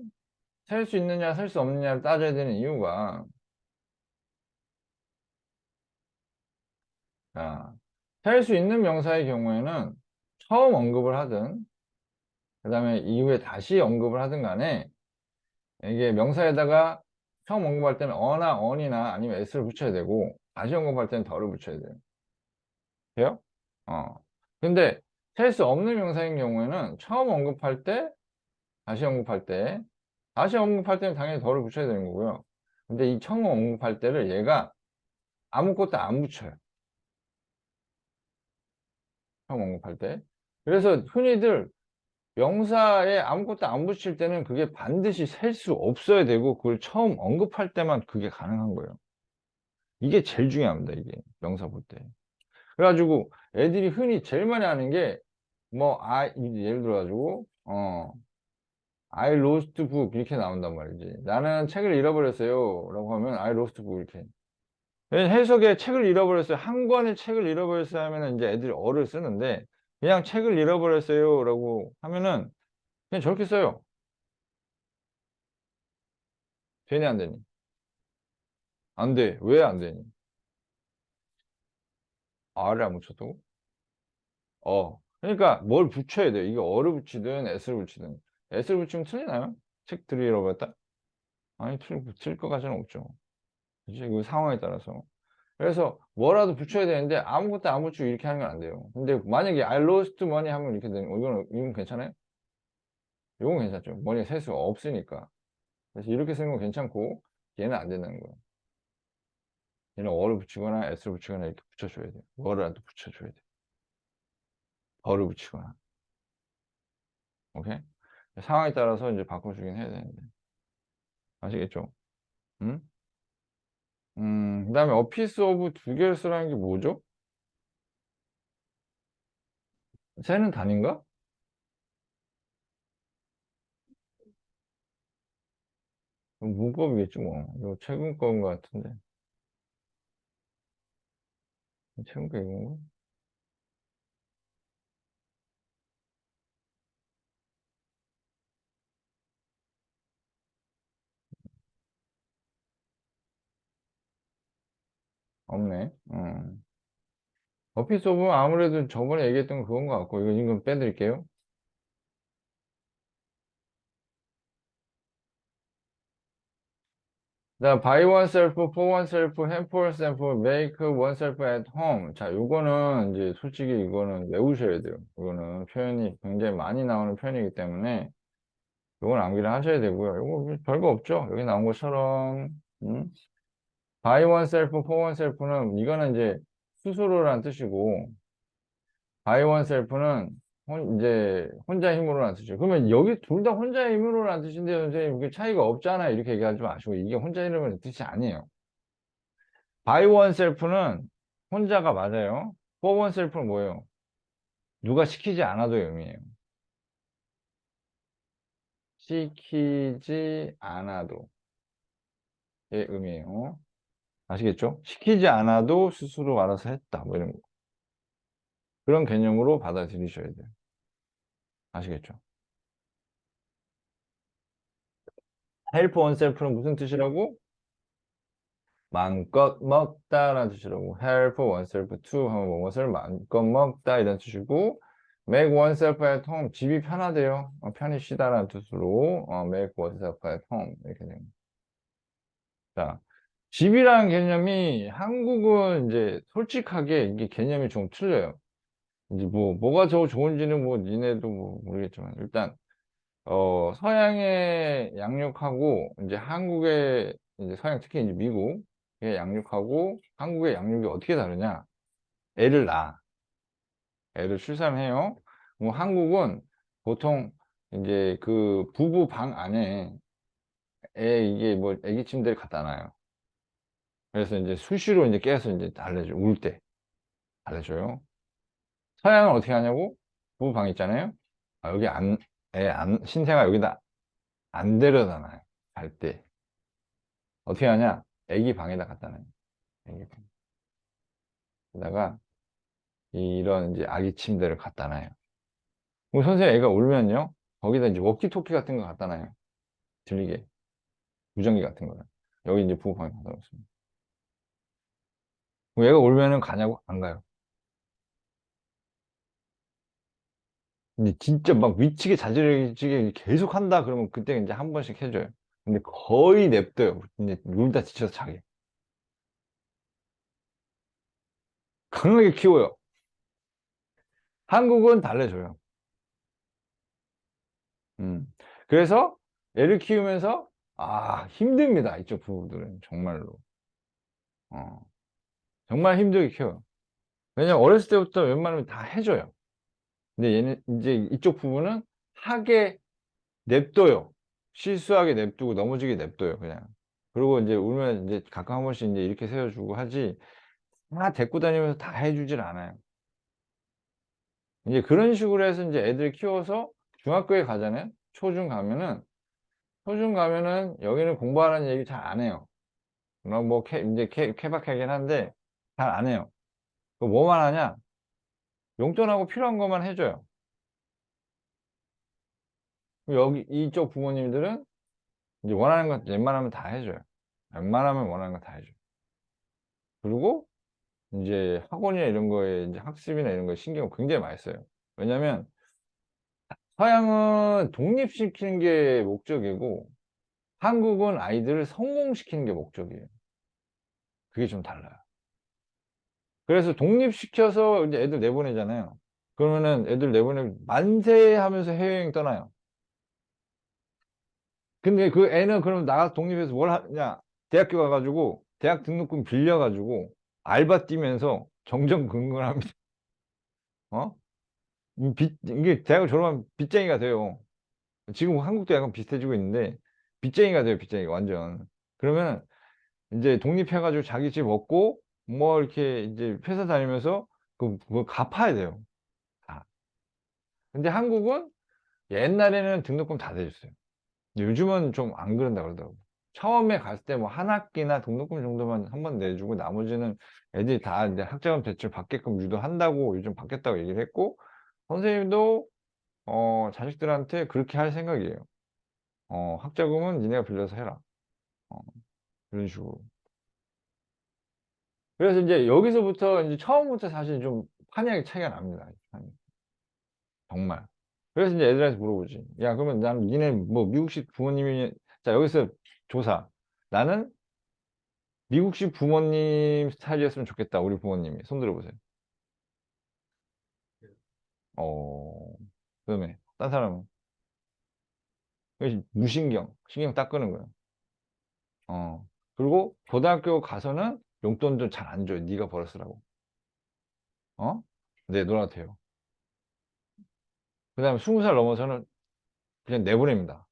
셀 수 있느냐 셀 수 없느냐를 따져야 되는 이유가 셀 수 있는 명사의 경우에는 처음 언급을 하든 그 다음에 이후에 다시 언급을 하든 간에 이게 명사에다가 처음 언급할 때는 어나 언이나 아니면 s를 붙여야 되고 다시 언급할 때는 더를 붙여야 돼요. 돼요? 어. 근데 셀 수 없는 명사인 경우에는 처음 언급할 때, 다시 언급할 때, 다시 언급할 때는 당연히 덜을 붙여야 되는 거고요. 근데 이 처음 언급할 때를 얘가 아무것도 안 붙여요. 처음 언급할 때. 그래서 흔히들 명사에 아무것도 안 붙일 때는 그게 반드시 셀 수 없어야 되고 그걸 처음 언급할 때만 그게 가능한 거예요. 이게 제일 중요합니다. 이게 명사 볼 때. 그래가지고 애들이 흔히 제일 많이 하는 게 뭐, 예를 들어가지고, I lost book 이렇게 나온단 말이지. 나는 책을 잃어버렸어요. 라고 하면 I lost book 이렇게. 해석에 책을 잃어버렸어요. 한 권의 책을 잃어버렸어요 하면은 이제 애들이 어를 쓰는데 그냥 책을 잃어버렸어요 라고 하면은 그냥 저렇게 써요. 되니 안 되니? 안 돼. 왜 안 되니? R을 안 붙였다고? 그러니까 뭘 붙여야 돼요. 이게 어를 붙이든 S를 붙이든. S를 붙이면 틀리나요? 책 들이 잃어버렸다? 아니, 틀릴 것 같지는 없죠. 그치? 그 상황에 따라서. 그래서 뭐라도 붙여야 되는데 아무것도 안 붙이고 이렇게 하는 건 안 돼요. 근데 만약에 I lost money 하면 이렇게 되는 이건 괜찮아요? 이건 괜찮죠. 머니가 셀 수가 없으니까. 그래서 이렇게 쓰는 건 괜찮고 얘는 안 된다는 거예요. 얘는 어를 붙이거나 s를 붙이거나 이렇게 붙여줘야 돼요. 뭐라도 붙여줘야 돼요. 어를 붙이거나. 오케이? 상황에 따라서 이제 바꿔주긴 해야 되는데. 아시겠죠? 음? 그 다음에 어피스 오브 두 개를 쓰라는 게 뭐죠? 새는 단인가? 문법이겠지 뭐. 이거 최근 거인 것 같은데. 최근 거 이건가? 없네. 어피스 오브 아무래도 저번에 얘기했던 거 그건 것 같고 이건 빼드릴게요. 자, buy oneself, for oneself, have for yourself, make oneself at home. 자, 요거는 이제 솔직히 이거는 외우셔야 돼요. 이거는 표현이 굉장히 많이 나오는 표현이기 때문에 요건 암기를 하셔야 되고요. 요거 별거 없죠. 여기 나온 것처럼 buy oneself, for oneself는 이거는 이제 스스로라는 뜻이고 by oneself는 이제 혼자 힘으로라는 뜻이죠. 그러면 여기 둘 다 혼자 힘으로라는 뜻인데 선생님 이게 차이가 없잖아요. 이렇게 얘기하지 마시고 이게 혼자 힘으로라는 뜻이 아니에요. by oneself는 혼자가 맞아요. for oneself는 뭐예요? 누가 시키지 않아도의 의미예요. 시키지 않아도의 의미예요. 아시겠죠? 시키지 않아도 스스로 알아서 했다. 뭐 이런 거. 그런 개념으로 받아들이셔야 돼요. 아시겠죠? help oneself는 무슨 뜻이라고? 마음껏 먹다라는 뜻이라고. help oneself to 하면 무엇을 마음껏 먹다 이런 뜻이고, make oneself at home 집이 편하대요. 편히 쉬다라는 뜻으로 make oneself at home 이렇게 됩니다. 자, 집이라는 개념이 한국은 이제 솔직하게 이게 개념이 좀 틀려요. 이제 뭐가 더 좋은지는 뭐 니네도 뭐 모르겠지만 일단 서양의 양육하고 이제 한국의 이제 서양 특히 이제 미국의 양육하고 한국의 양육이 어떻게 다르냐? 애를 낳아. 애를 출산해요. 뭐 한국은 보통 이제 그 부부 방 안에 애 이게 뭐 애기 침대를 갖다 놔요. 그래서 이제 수시로 이제 깨서 이제 달래줘. 울 때 달래줘요. 서양은 어떻게 하냐고? 부부 방 있잖아요. 여기 신생아 여기다 안 데려다 놔요. 잘 때. 어떻게 하냐? 애기 방에다 갖다 놔요. 애기 방. 에다가 이런 이제 아기 침대를 갖다 놔요. 그럼 선생님 애가 울면요. 거기다 이제 워키토키 같은 거 갖다 놔요. 들리게. 무전기 같은 거를. 여기 이제 부부방에 갖다 놓습니다. 그럼 얘가 울면은 가냐고? 안 가요. 근데 진짜 막 미치게 자지러지게 계속 한다 그러면 그때 이제 한 번씩 해줘요. 근데 거의 냅둬요. 이제 울다 지쳐서 자기. 강하게 키워요. 한국은 달래줘요. 음. 그래서 애를 키우면서 힘듭니다. 이쪽 부부들은 정말로. 어, 정말 힘들게 키워요. 왜냐면 어렸을 때부터 웬만하면 다 해줘요. 근데 얘는 이제 이쪽 부부는 하게 냅둬요. 실수하게 냅두고 넘어지게 냅둬요, 그냥. 그리고 이제 울면 이제 가끔 한 번씩 이제 이렇게 세워주고 하지, 다 데리고 다니면서 다 해주질 않아요. 이제 그런 식으로 해서 이제 애들 키워서 중학교에 가잖아요. 초중 가면은 여기는 공부하라는 얘기 잘 안 해요. 그럼 뭐 이제 케바케긴 한데 잘 안 해요. 그 뭐만 하냐? 용돈하고 필요한 것만 해줘요. 여기 이쪽 부모님들은 이제 원하는 것 웬만하면 다 해줘요. 웬만하면 원하는 거 다 해줘요. 그리고 이제 학원이나 이런 거에 이제 학습이나 이런 거에 신경을 굉장히 많이 써요. 왜냐면 서양은 독립시키는 게 목적이고 한국은 아이들을 성공시키는 게 목적이에요. 그게 좀 달라요. 그래서 독립시켜서 이제 애들 내보내잖아요. 그러면은 애들 내보내고 만세 하면서 해외여행 떠나요. 근데 그 애는 그럼 나가서 독립해서 뭘 하냐? 대학교 가가지고 대학 등록금 빌려가지고 알바 뛰면서 정정근근합니다. 어? 이게 대학을 졸업하면 빚쟁이가 돼요. 지금 한국도 약간 비슷해지고 있는데 빚쟁이가 돼요, 빚쟁이 완전. 그러면 이제 독립해가지고 자기 집 얻고 뭐 이렇게 이제 회사 다니면서 그거 갚아야 돼요. 다. 근데 한국은 옛날에는 등록금 다 대줬어요. 근데 요즘은 좀 안 그런다 그러더라고. 처음에 갔을 때 뭐 한 학기나 등록금 정도만 한 번 내주고 나머지는 애들이 다 이제 학자금 대출 받게끔 유도한다고 요즘 받겠다고 얘기를 했고 선생님도 자식들한테 그렇게 할 생각이에요. 학자금은 니네가 빌려서 해라. 어, 그런 식으로. 그래서 이제 여기서부터 이제 처음부터 사실 좀 판이하게 차이가 납니다. 정말. 그래서 이제 애들한테 물어보지. 야, 그러면 난 니네 뭐 미국식 부모님이, 자, 여기서 조사. 나는 미국식 부모님 스타일이었으면 좋겠다. 우리 부모님이. 손 들어보세요. 어, 그다음에, 딴 사람은. 무신경. 신경 딱 끄는 거예요. 어. 그리고 고등학교 가서는 용돈도 잘 안 줘요. 네가 벌어 쓰라고. 어? 네, 놀아도 돼요. 그 다음에 20살 넘어서는 그냥 내보냅니다.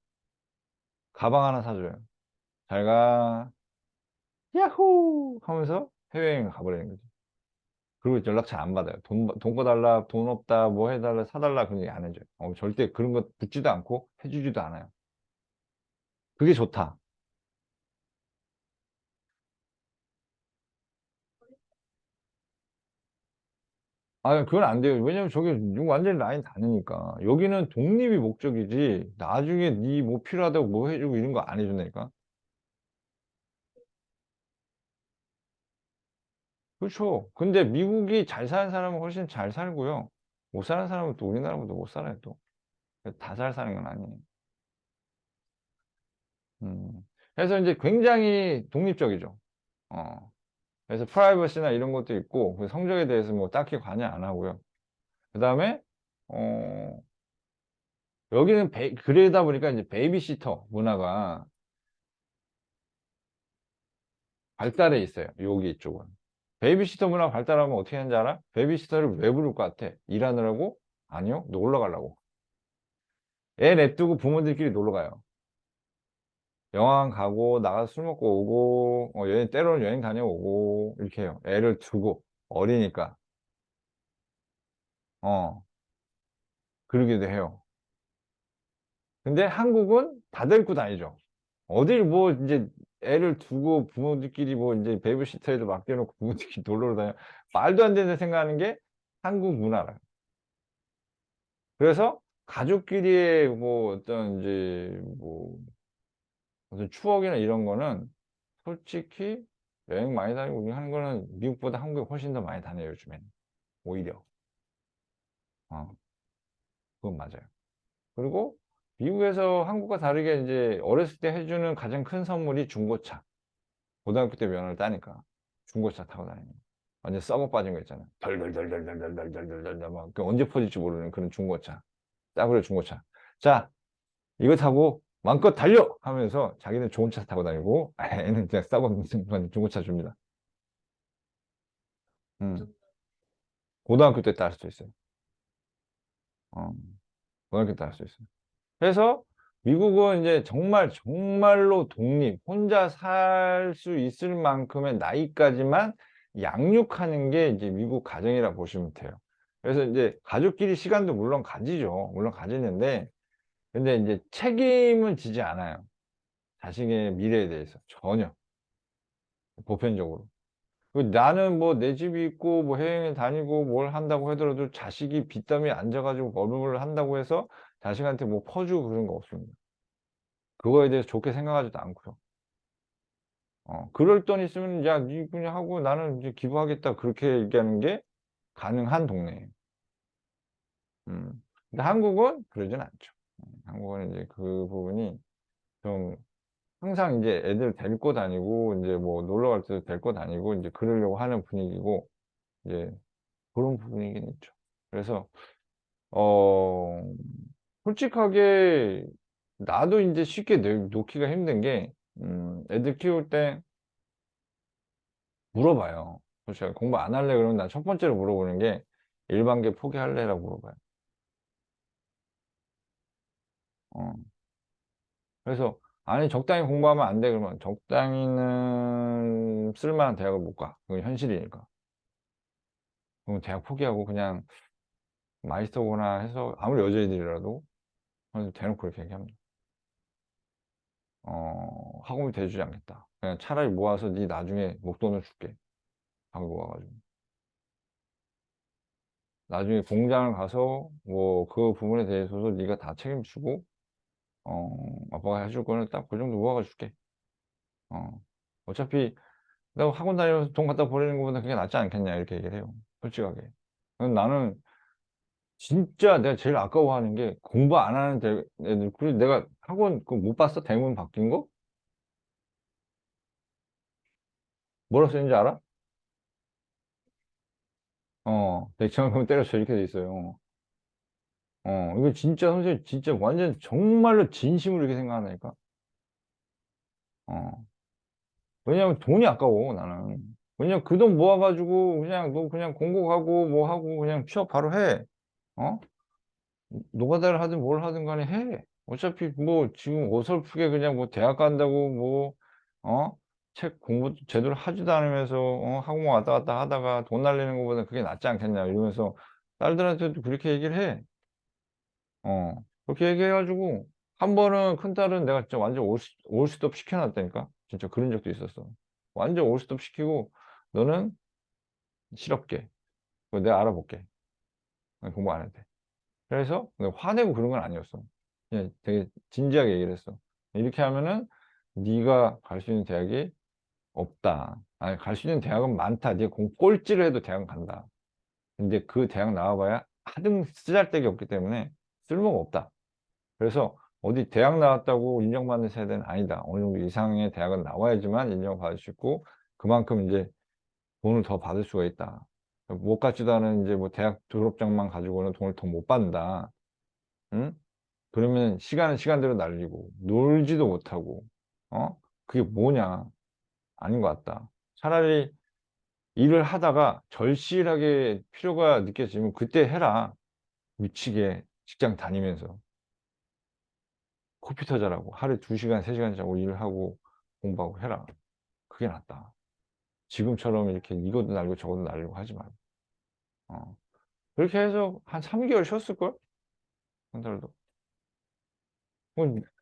가방 하나 사줘요. 잘 가. 야호! 하면서 해외여행 가버리는 거죠. 그리고 연락 잘 안 받아요. 돈 꺼달라, 돈 없다, 뭐 해달라, 사달라, 그런 얘기 안 해줘요. 절대 그런 거 묻지도 않고 해주지도 않아요. 그게 좋다. 그건 안 돼요. 왜냐면 저게 완전히 라인 다르니까. 여기는 독립이 목적이지, 나중에 네 뭐 필요하다고 뭐 해주고 이런 거 안 해준다니까. 그렇죠. 근데 미국이 잘 사는 사람은 훨씬 잘 살고요. 못 사는 사람은 또 우리나라보다 못 살아요, 또. 다 잘 사는 건 아니에요. 그래서 이제 굉장히 독립적이죠. 어. 그래서 프라이버시나 이런 것도 있고, 그 성적에 대해서 뭐 딱히 관여 안 하고요. 그 다음에, 어, 여기는 그러다 보니까 이제 베이비시터 문화가 발달해 있어요. 여기 쪽은. 베이비시터 문화 발달하면 어떻게 하는지 알아? 베이비시터를 왜 부를 것 같아? 일하느라고? 아니요. 놀러 가려고. 애 냅두고 부모들끼리 놀러 가요. 영화관 가고, 나가서 술 먹고 오고, 때로는 여행 다녀오고, 이렇게 해요. 애를 두고, 어리니까. 어, 그러기도 해요. 근데 한국은 다 데리고 다니죠. 어딜 뭐, 이제, 애를 두고 부모들끼리 뭐, 이제, 베이비시터에도 맡겨놓고 부모들끼리 놀러 다녀. 말도 안 되는 생각하는 게 한국 문화라. 그래서 가족끼리의 뭐 어떤 이제 뭐 무슨 추억이나 이런 거는 솔직히 여행 많이 다니고 우리 하는 거는 미국보다 한국이 훨씬 더 많이 다녀요, 요즘에는. 오히려. 어, 그건 맞아요. 그리고 미국에서 한국과 다르게 이제 어렸을 때 해주는 가장 큰 선물이 중고차. 고등학교 때 면허를 따니까 중고차 타고 다니는 거. 완전 썩어 빠진 거 있잖아. 덜덜덜덜덜덜덜덜덜덜 막 언제 퍼질지 모르는 그런 중고차. 싸구려 중고차. 자, 이거 타고 마음껏 달려! 하면서 자기는 좋은 차 타고 다니고 애는 그냥 썩은 중고차 줍니다. 음. 고등학교 때 딸 수 있어요. 어, 고등학교 때 딸 수 있어요. 그래서 미국은 이제 정말 정말로 독립, 혼자 살 수 있을 만큼의 나이까지만 양육하는 게 이제 미국 가정이라 보시면 돼요. 그래서 이제 가족끼리 시간도 물론 가지죠. 물론 가지는데 근데 이제 책임은 지지 않아요. 자식의 미래에 대해서 전혀 보편적으로. 나는 뭐 내 집이 있고 뭐 해외에 다니고 뭘 한다고 하더라도 자식이 빚더미에 앉아가지고 벌벌 한다고 해서 자식한테 뭐 퍼주고 그런 거 없습니다. 그거에 대해서 좋게 생각하지도 않고요. 그럴 돈 있으면 야, 니 그냥 하고 나는 이제 기부하겠다 그렇게 얘기하는 게 가능한 동네예요. 근데 한국은 그러진 않죠. 한국은 이제 그 부분이 좀 항상 이제 애들 데리고 다니고 이제 뭐 놀러 갈 때도 데리고 다니고 이제 그러려고 하는 분위기고 이제 그런 부분이긴 있죠. 그래서 어 솔직하게 나도 이제 쉽게 놓기가 힘든 게 애들 키울 때 물어봐요. 솔직히 공부 안 할래 그러면 난 첫 번째로 물어보는 게 일반계 포기할래라고 물어봐요. 어. 그래서 아니 적당히 공부하면 안 돼 그러면 적당히는 쓸만한 대학을 못 가. 그건 현실이니까. 그럼 대학 포기하고 그냥 마이스터거나 해서 아무리 여자애들이라도 대놓고 그렇게 얘기합니다. 학원비 대주지 않겠다. 그냥 차라리 모아서 네 나중에 목돈을 줄게. 하고 모아가지고. 나중에 공장을 가서 뭐 그 부분에 대해서도 네가 다 책임지고 아빠가 해줄 거는 딱 그 정도 모아가 줄게. 어, 어차피 내가 학원 다니면서 돈 갖다 버리는 것보다 그게 낫지 않겠냐 이렇게 얘기를 해요. 솔직하게. 나는 진짜 내가 제일 아까워하는 게 공부 안 하는 애들. 그리고 내가 학원 그 못 봤어? 대문 바뀐 거? 뭐라 쓰는지 알아? 대청금 때려쳐 이렇게 돼 있어요. 이거 진짜 선생님 진짜 완전 정말로 진심으로 이렇게 생각하니까. 어, 왜냐면 돈이 아까워, 나는. 왜냐면 그 돈 모아가지고 그냥 너 그냥 공고 가고 뭐 하고 그냥 취업 바로 해. 어? 노가다를 하든 뭘 하든 간에 해. 어차피 뭐 지금 어설프게 그냥 뭐 대학 간다고 뭐, 어? 책 공부 제대로 하지도 않으면서, 학원 왔다 갔다 하다가 돈 날리는 것보다 그게 낫지 않겠냐 이러면서 딸들한테도 그렇게 얘기를 해. 그렇게 얘기해가지고 한 번은 큰딸은 내가 진짜 완전 올스톱 시켜놨다니까. 진짜 그런 적도 있었어. 완전 올스톱 시키고 너는 실업계. 그거 내가 알아볼게. 공부 안 해도 돼. 그래서 내가 화내고 그런 건 아니었어. 그냥 되게 진지하게 얘기를 했어. 이렇게 하면은 네가 갈 수 있는 대학이 없다. 아니, 갈 수 있는 대학은 많다. 네가 꼴찌를 해도 대학은 간다. 근데 그 대학 나와봐야 하등 쓰잘데기 없기 때문에 쓸모가 없다. 그래서 어디 대학 나왔다고 인정받는 세대는 아니다. 어느 정도 이상의 대학은 나와야지만 인정받을 수 있고 그만큼 이제 돈을 더 받을 수가 있다. 못 갖지도 않은 이제 뭐 대학 졸업장만 가지고는 돈을 더 못 받는다. 응? 그러면 시간은 시간대로 날리고 놀지도 못하고 어? 그게 뭐냐? 아닌 것 같다. 차라리 일을 하다가 절실하게 필요가 느껴지면 그때 해라. 미치게 직장 다니면서 컴퓨터 잘하고 하루에 2시간, 3시간 자고 일을 하고 공부하고 해라. 그게 낫다. 지금처럼 이렇게 이것도 날리고 저것도 날리고 하지 말고. 어. 그렇게 해서 한 3개월 쉬었을걸? 한 달도.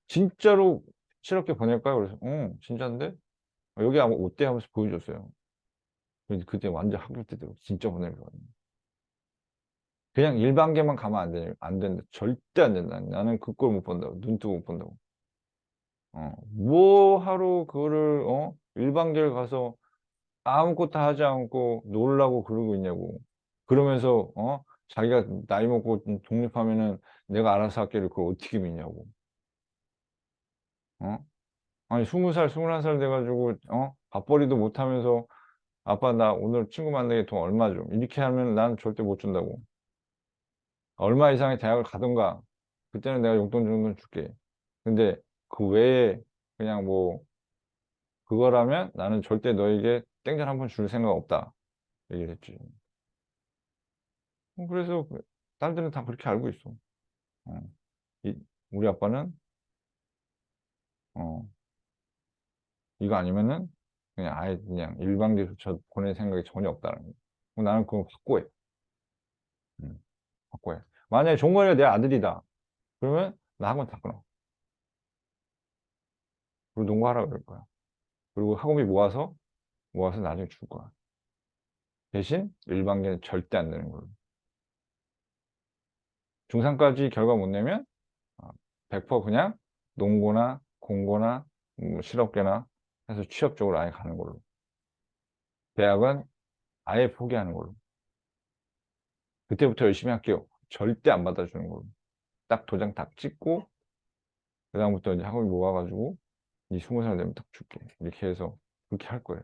진짜로 실업계 보낼까요? 그래서, 응, 진짜인데? 여기 아마 어때? 하면서 보여줬어요. 그때 완전 학교 때도 진짜 보내거든요. 그냥 일반계만 가면 안 된다. 절대 안 된다. 나는 그 꼴 못 본다고. 눈 뜨고 못 본다고. 뭐 하루 그거를, 일반계를 가서 아무것도 하지 않고 놀라고 그러고 있냐고. 그러면서, 자기가 나이 먹고 독립하면은 내가 알아서 할게를 그걸 어떻게 믿냐고. 어? 아니, 20살, 21살 돼가지고, 밥벌이도 못하면서, 아빠, 나 오늘 친구 만나게 돈 얼마 줘? 이렇게 하면 난 절대 못 준다고. 얼마 이상의 대학을 가던가, 그때는 내가 용돈 정도는 줄게. 근데 그 외에 그냥 뭐, 그거라면 나는 절대 너에게 땡전 한 번 줄 생각 없다. 얘기를 했지. 그래서 딸들은 다 그렇게 알고 있어. 어. 이- 우리 아빠는, 어, 이거 아니면은 그냥 아예 그냥 일방적으로 보낼 생각이 전혀 없다는 거. 나는 그거 확고해. 음, 확고해. 만약에 종건이가 내 아들이다. 그러면 나 학원 다 끊어. 그리고 농구하라 그럴 거야. 그리고 학원비 모아서 나중에 줄 거야. 대신 일반계는 절대 안 되는 걸로. 중3까지 결과 못 내면 100% 그냥 농고나 공고나 뭐 실업계나 해서 취업 쪽으로 아예 가는 걸로. 대학은 아예 포기하는 걸로. 그때부터 열심히 할게요. 절대 안 받아주는 걸로. 딱 도장 딱 찍고 그다음부터 이제 학원비 모아가지고 이 20살 되면 딱 줄게. 이렇게 해서 그렇게 할 거예요.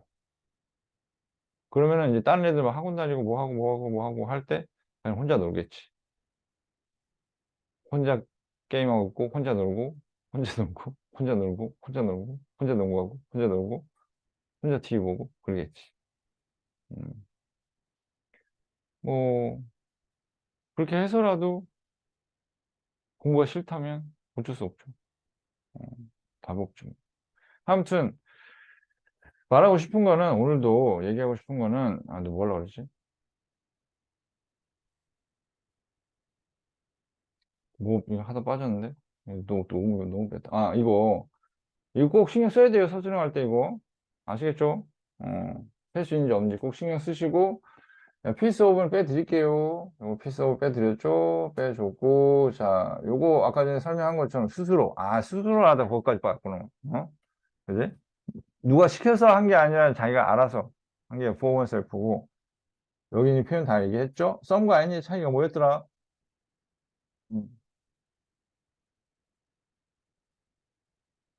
그러면은 이제 다른 애들 막 학원 다니고 뭐 하고 할 때 그냥 혼자 놀겠지. 혼자 게임하고 있고 혼자 놀고 혼자 놀고 혼자 놀고 혼자 놀고 혼자 농구하고 혼자 놀고 혼자 TV 보고 그러겠지. 음. 뭐 그렇게 해서라도 공부가 싫다면 어쩔 수 없죠. 어, 답 없죠. 아무튼 말하고 싶은 거는 오늘도 얘기하고 싶은 거는 너 뭐라 그러지? 뭐 이거 하다 빠졌는데 너무 뺐다. 이거 꼭 신경 써야 돼요. 서술형 할 때 이거 아시겠죠? 할 수 있는지 없는지 꼭 신경 쓰시고 피스 오브는 빼드릴게요. 요거 피스 오브 빼드렸죠? 빼줬고 자 요거 아까 전에 설명한 것처럼 스스로 하다 거기까지 빠졌구나. 그지? 누가 시켜서 한 게 아니라 자기가 알아서 한 게 포먼 셀프고 여기 표현 다 얘기했죠? 썸과 아인의 차이가 뭐였더라?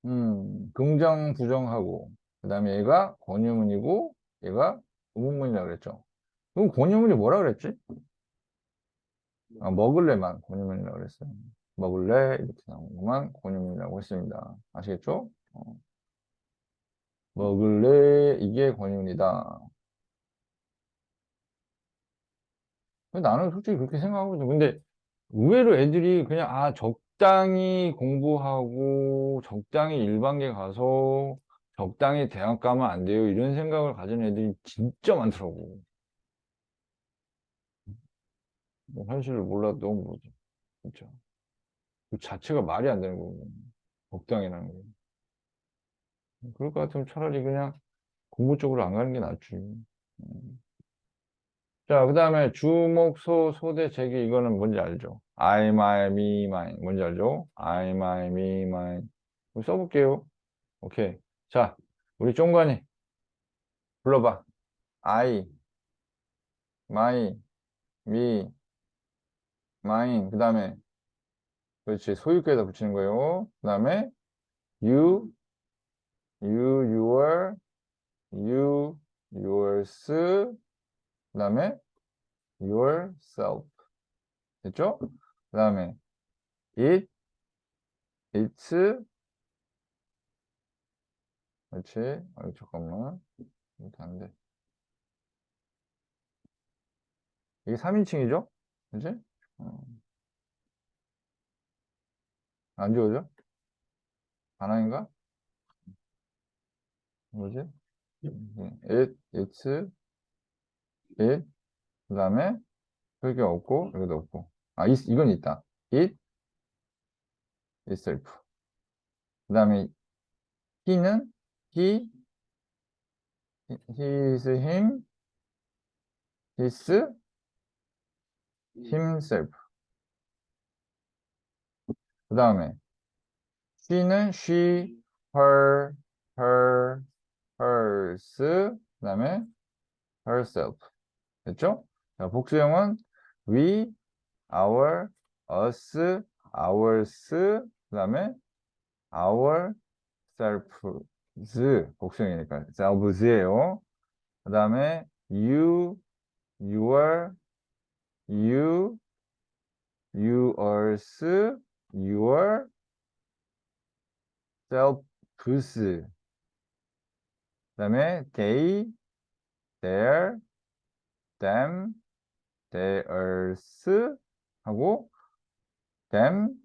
음, 긍정 부정하고 그 다음에 얘가 권유문이고 얘가 의문문이라고 그랬죠. 그럼 권유문이 뭐라 그랬지? 먹을래만 권유문이라고 그랬어요. 먹을래 이렇게 나오는 것만 권유문이라고 했습니다. 아시겠죠? 먹을래 이게 권유문이다. 나는 솔직히 그렇게 생각하거든. 근데 의외로 애들이 그냥 적당히 공부하고 적당히 일반계 가서 적당히 대학 가면 안 돼요. 이런 생각을 가진 애들이 진짜 많더라고. 뭐 현실을 몰라도 너무 모르지. 진짜. 그 자체가 말이 안 되는 거고. 적당이라는 거. 그럴 것 같으면 차라리 그냥 공부 쪽으로 안 가는 게 낫지. 음. 자, 그 다음에 주목소, 소대, 제기, 이거는 뭔지 알죠? I, my, me, mine. 뭔지 알죠? I, my, me, mine. 이거 써볼게요. 오케이. 자, 우리 쫑관이. 불러봐. I, my, me, mine. 그 다음에, 그렇지. 소유격에다 붙이는 거예요. 그 다음에, you, your, you, yours. 그 다음에, yourself. 됐죠? 그 다음에, it, its. 그렇지. 잠깐만. 이렇게 안 돼. 이게 3인칭이죠? 그지? 안 지워져? 반항인가? 뭐지? it, its, it, 그 다음에 여기 없고 여기도 없고 이건 있다. it, itself. 그 다음에 he는 his, him, his, himself. 그 다음에 she는 she, her, hers. 그 다음에 herself. 됐죠? 자, 복수형은 we, our, us, ours. 그 다음에 our, selves. 복수형이니까 selves예요. 그 다음에 you, your, you, yours, your, selves. 그 다음에 they, their, them, theirs 하고 themselves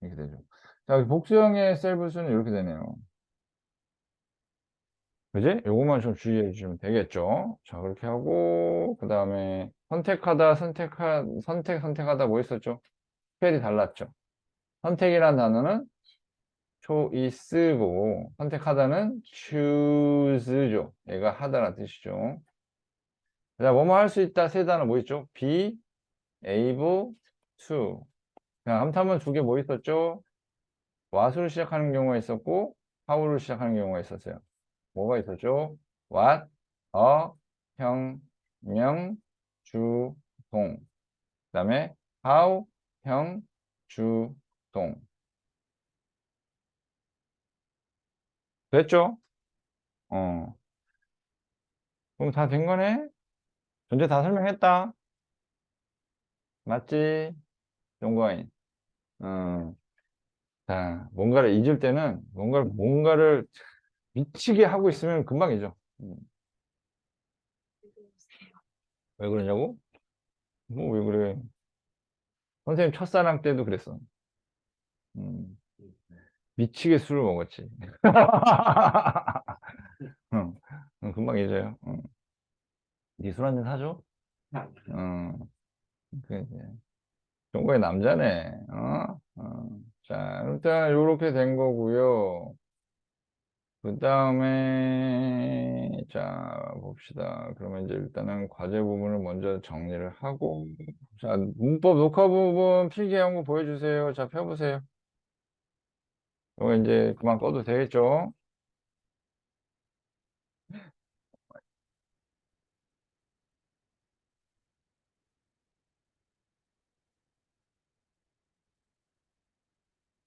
이렇게 되죠. 자, 복수형의 selves는 이렇게 되네요. 그지? 요것만 좀 주의해 주시면 되겠죠. 자, 그렇게 하고 그 다음에 선택하다, 선택하다 뭐 있었죠? 스펠이 달랐죠. 선택이라는 단어는 choice고 선택하다는 choose죠. 얘가 하다라는 뜻이죠. 자, 뭐뭐 할 수 있다 세 단어 뭐 있죠? be able to. 그냥 함타문 두 개 뭐 있었죠? what으로 시작하는 경우가 있었고 how로 시작하는 경우가 있었어요. 뭐가 있었죠? what, a, 형, 명, 주, 동. 그 다음에 how, 형, 주, 동. 됐죠? 그럼 다 된 거네? 전체 다 설명했다. 맞지? 용거인. 어. 자, 뭔가를 잊을 때는 뭔가를 미치게 하고 있으면 금방 잊어. 왜 그러냐고? 뭐 왜 그래? 선생님 첫사랑 때도 그랬어. 음, 미치게 술을 먹었지. 응, 응, 금방 잊어요. 응. 니술 한잔 사줘? 응, 그 이제 종거의 남자네. 자, 일단 요렇게 된 거고요. 그 다음에 자 봅시다. 그러면 이제 일단은 과제 부분을 먼저 정리를 하고 자 문법 녹화 부분 필기한 거 보여주세요. 자 펴보세요. 이거 이제 그만 꺼도 되겠죠?